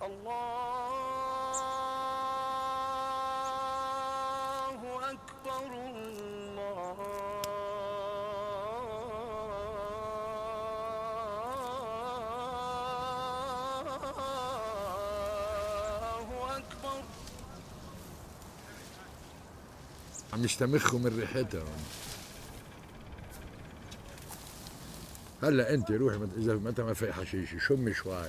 الله أكبر الله أكبر. عم يشتمخوا من ريحتها. هلا انت روحي اذا متى ما في حشيشه شمي شوي،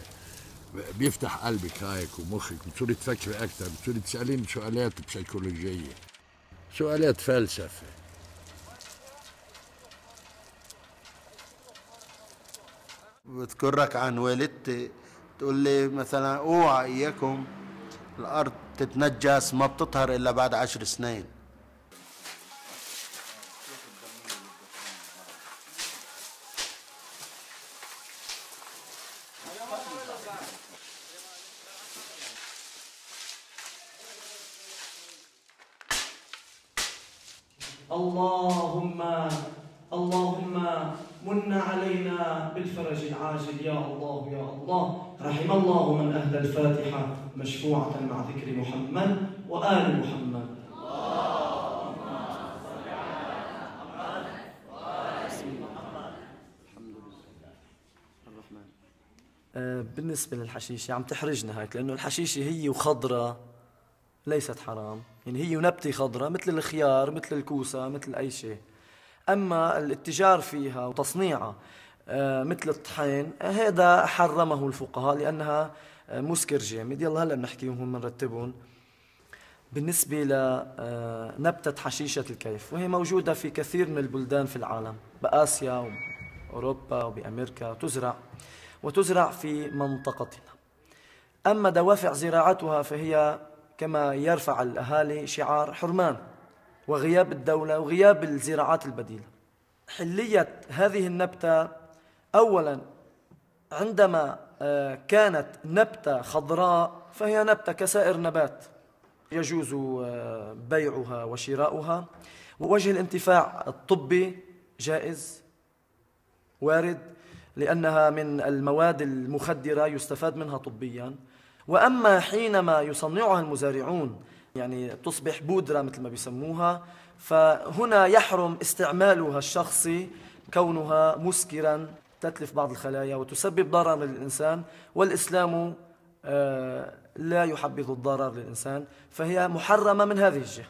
بيفتح قلبك هيك ومخك، بتصيري تفكري اكثر، بتصيري تسالين سؤالات بسيكولوجيه، سؤالات فلسفه. بذكرك عن والدتي تقول لي مثلا اوعى اياكم الارض تتنجس، ما بتطهر الا بعد 10 سنين. اللهم من علينا بالفرج العاجل يا الله يا الله. رحم الله من أهدى الفاتحة مشفوعة مع ذكر محمد وآل محمد. اللهم صل على محمد وآل محمد. الحمد لله الرحمن. بالنسبة للحشيشة عم تحرجنا هيك، لأنه الحشيشة هي وخضرة ليست حرام، يعني هي نبتة خضراء مثل الخيار مثل الكوسة مثل أي شيء. أما الاتجار فيها وتصنيعها مثل الطحين هذا حرمه الفقهاء لأنها مسكر جامد. يلا هلا بنحكيهم بنرتبهم. بالنسبة لنبتة حشيشة الكيف، وهي موجودة في كثير من البلدان في العالم، بآسيا وأوروبا وبأمريكا، وتزرع في منطقتنا. أما دوافع زراعتها فهي كما يرفع الأهالي شعار حرمان وغياب الدولة وغياب الزراعات البديلة. حلية هذه النبتة أولا عندما كانت نبتة خضراء فهي نبتة كسائر نبات يجوز بيعها وشراؤها، ووجه الانتفاع الطبي جائز وارد لأنها من المواد المخدرة يستفاد منها طبيا. وأما حينما يصنعها المزارعون يعني تصبح بودرة مثل ما بيسموها، فهنا يحرم استعمالها الشخصي كونها مسكرا تتلف بعض الخلايا وتسبب ضررا للإنسان، والإسلام لا يحبذ الضرر للإنسان، فهي محرمة من هذه الجهة.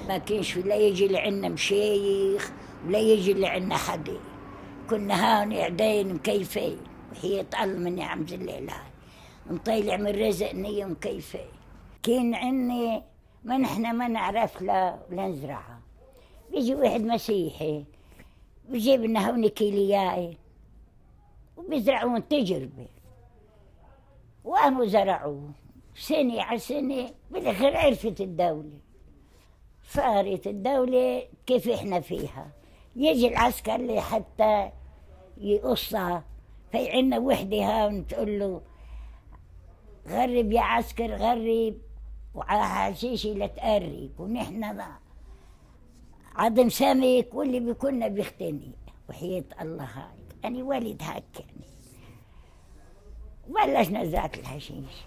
ما كانش لا يجي لعنا مشايخ ولا يجي لعنا حدا، كنا هون قاعدين مكيفين وحياة الله من نعم الليل هاي مطيلع من رزق نية مكيفين. كان عنا ما نحنا ما نعرف لا ولا نزرعها، بيجي واحد مسيحي بيجيب لنا هون كيلياي وبيزرعون تجربة، وقاموا زرعوه سنة على سنة، بالاخر عرفت الدولة، صارت الدولة كيف احنا فيها. يجي العسكر لي حتى يقصها، في عنا وحدة هون تقول له غرب يا عسكر غرب وحشيشي لا تقرب، ونحن عدم سمك واللي بيكون بيختني وحياة الله هاي. أنا والد هاك يعني بلشنا زراعة الحشيش.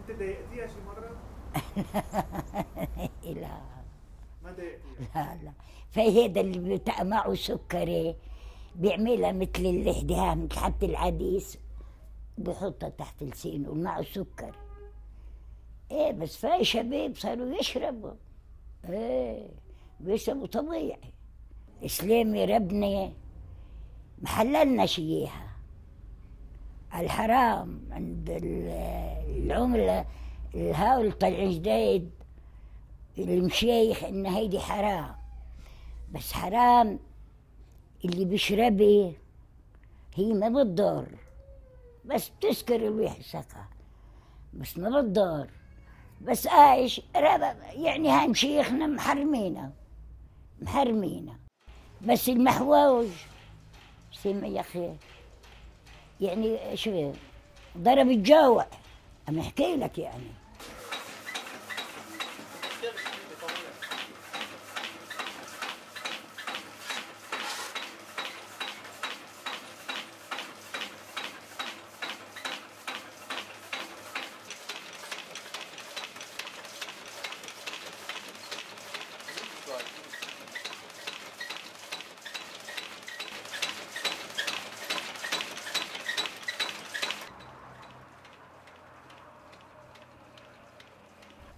انت ضايقتيها شي مرة؟ لا ما ضايقتيها؟ لا فهذا اللي معه سكري بيعملها مثل الحديها مثل حتى العديس بحطها تحت لسانه ومعه سكر. ايه بس في شباب صاروا يشربوا، ايه بيشربوا طبيعي. اسلامي ربنا محللناش اياها. الحرام عند العملة الهاول طالعين جديد المشايخ ان هيدي حرام، بس حرام اللي بيشربها هي ما بتضر بس بتسكر الواحد سكر. بس نرى الدار. بس عايش يعني هاي مشيخنا محرمينا. بس المحواوج سمع يا أخي يعني شو ضرب الجوع. أنا أحكي لك يعني.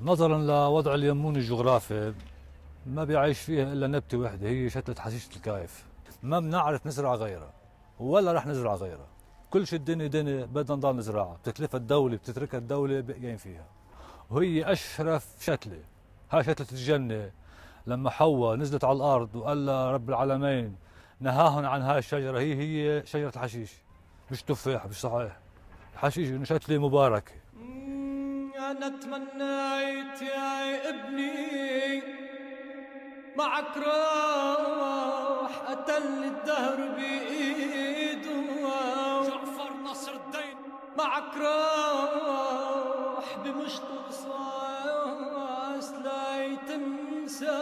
نظرا لوضع اليمون الجغرافي ما بيعيش فيها الا نبته وحده هي شتلة حشيشة الكايف. ما بنعرف نزرع غيرها ولا رح نزرع غيرها. كل شيء الدنيا دنيا بدنا نضل نزرعها، بتتلفها الدولة بتتركها الدولة باقيين فيها. وهي اشرف شتلة، هاي شتلة الجنة. لما حواء نزلت على الارض وقال لها رب العالمين نهاهم عن هاي الشجرة، هي شجرة الحشيش، مش تفاح، مش صحيح. الحشيش انه شتلة مباركة. أنا تمنيت يا ابني معك روح قتل الدهر بإيده جعفر نصر الدين معك روح بمشط رصاص لا يتنسى.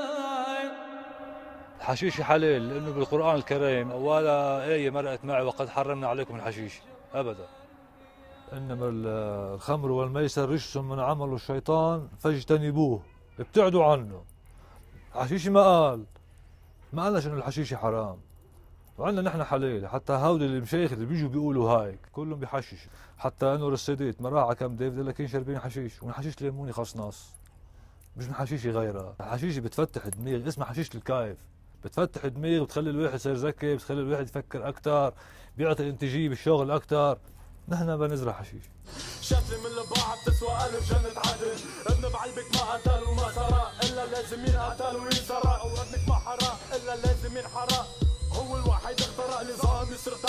الحشيش حلال لأنه بالقرآن الكريم ولا آية مرقت معي وقد حرمنا عليكم الحشيش أبدا. إنما الخمر والميسر رجس من عمل الشيطان فاجتنبوه، ابتعدوا عنه. الحشيش ما قالناش إنه الحشيش حرام، وعندنا نحن حلال. حتى هؤلاء المشايخ اللي بيجوا بيقولوا هايك كلهم بيحشش. حتى أنور السادات مرة على كم ديف لكن شاربين حشيش، والحشيش ليموني خصناص مش من حشيشي غيرها. الحشيش بتفتح الدماغ، اسمها حشيشة الكايف، بتفتح الدماغ، بتخلي الواحد يصير ذكي، بتخلي الواحد يفكر أكثر، بيعطي إنتاجية بالشغل أكثر. نحن بنزرع حشيش. شافلي من الباعة بتسوى ألف جنة عدن. ابن بعلبك ما قتل وما سرق إلا لازم ينقتل وينسرق، وابنك ما حرق إلا لازم ينحرق. هو الوحيد اخترق نظام يسرق